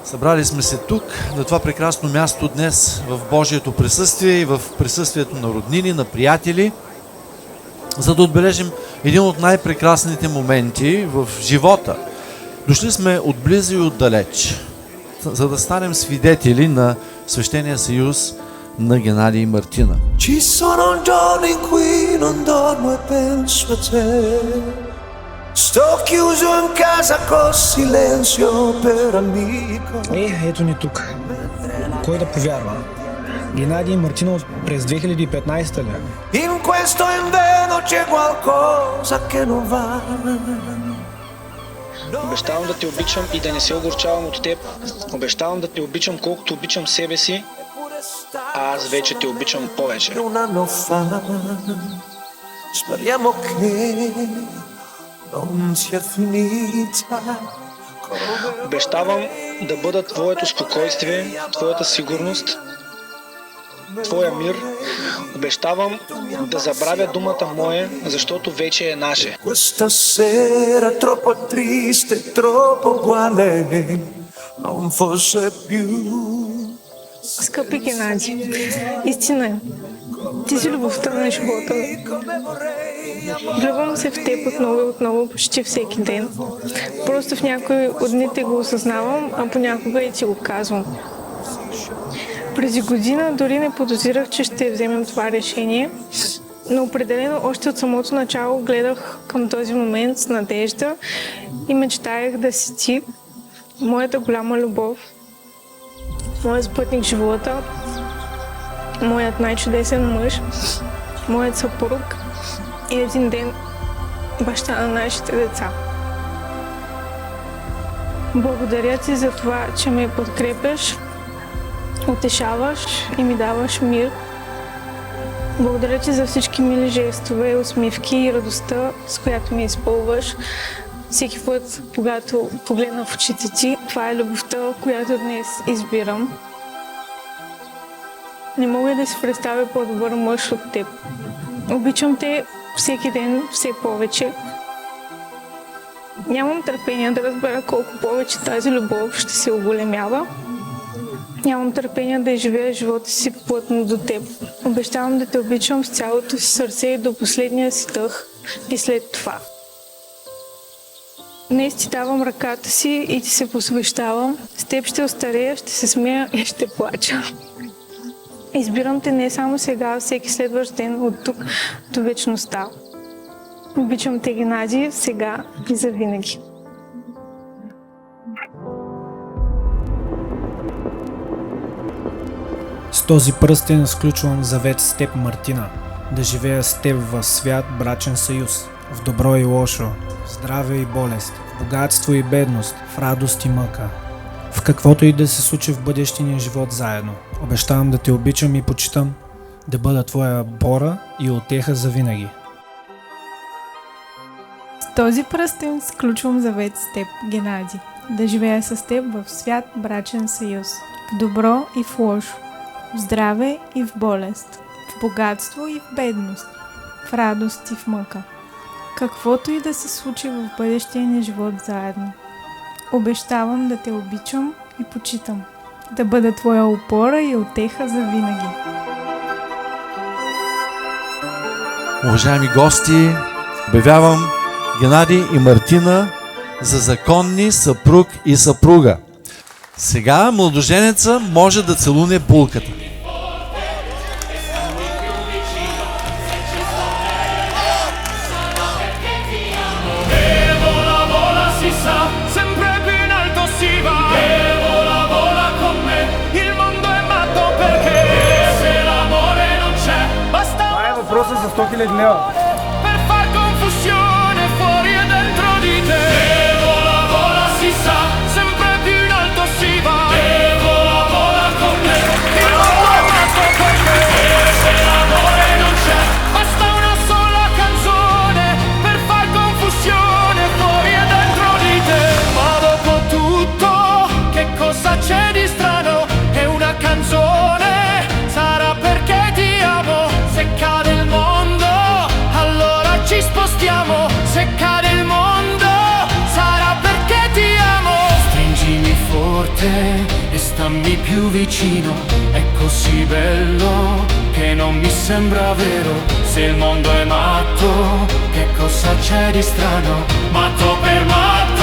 Събрали сме се тук, на това прекрасно място днес, в Божието присъствие и в присъствието на роднини, на приятели, за да отбележим един от най-прекрасните моменти в живота. Дошли сме отблизо и отдалеч, за да станем свидетели на свещения съюз на Геннадий и Мартина. Ci sono giorni in cui non dormo e penso a te. Sto chiuso in casa col silenzio per amico. Ето ни тук. Кой да повярва? Геннадий Мартинов през 2015 ли? In questo inverno c'è qualcosa che non va. Обещавам да те обичам и да не се огорчавам от теб. Обещавам да те обичам колкото обичам себе си, а аз вече те обичам повече. Un anno fa. Speriamo che non sia finita. Обещавам да бъда твоето спокойствие, твоята сигурност, твоя мир. Обещавам да забравя думата моя, защото вече е наше. Questa sera troppo triste, troppo uguale, non fosse più. Скъпи Геннади, истина е. Ти си любовта на живота ми. Влюбвам се в теб отново и отново, почти всеки ден. Просто в някои от дните го осъзнавам, а понякога и ти го казвам. Преди година дори не подозирах, че ще вземем това решение, но определено още от самото начало гледах към този момент с надежда и мечтаях да си ти, моята голяма любов, моят спътник в живота, моят най-чудесен мъж, моят съпруг и един ден баща на нашите деца. Благодаря ти за това, че ме подкрепяш, утешаваш и ми даваш мир. Благодаря ти за всички мили жестове, усмивки и радостта, с която ме изпълваш. Всеки път, когато погледна в очите ти, това е любовта, която днес избирам. Не мога да си представя по-добър мъж от теб. Обичам те всеки ден, все повече. Нямам търпение да разбера колко повече тази любов ще се оголемява. Нямам търпение да изживея живота си плътно до теб. Обещавам да те обичам с цялото си сърце и до последния си дъх и след това. Днес ти давам ръката си и ти се посвещавам. С теб ще остарея, ще се смея и ще плача. Избирам те не само сега, а всеки следващ ден от тук до вечността. Обичам те, Геннадий, сега и завинаги. С този пръстен сключвам завет с теб, Мартина, да живея с теб в свят брачен съюз, в добро и лошо, в здраве и болест, в богатство и бедност, в радост и мъка. В каквото и да се случи в бъдещия ни живот заедно. Обещавам да те обичам и почитам, да бъда твоя опора и утеха завинаги. С този пръстен сключвам завет с теб, Геннадий, да живея с теб в свят брачен съюз, в добро и в лошо, в здраве и в болест, в богатство и в бедност, в радост и в мъка. Каквото и да се случи в бъдещия ни живот заедно. Обещавам да те обичам и почитам, да бъда твоя опора и утеха за винаги. Уважаеми гости, обявявам Геннадий и Мартина за законни съпруг и съпруга. Сега младоженеца може да целуне булката. Това е въпросът за 100 000 лева. Se cade il mondo, allora ci spostiamo. stammi più vicino, è così bello che non mi sembra vero. Se il mondo è matto, che cosa c'è di strano? Matto per matto.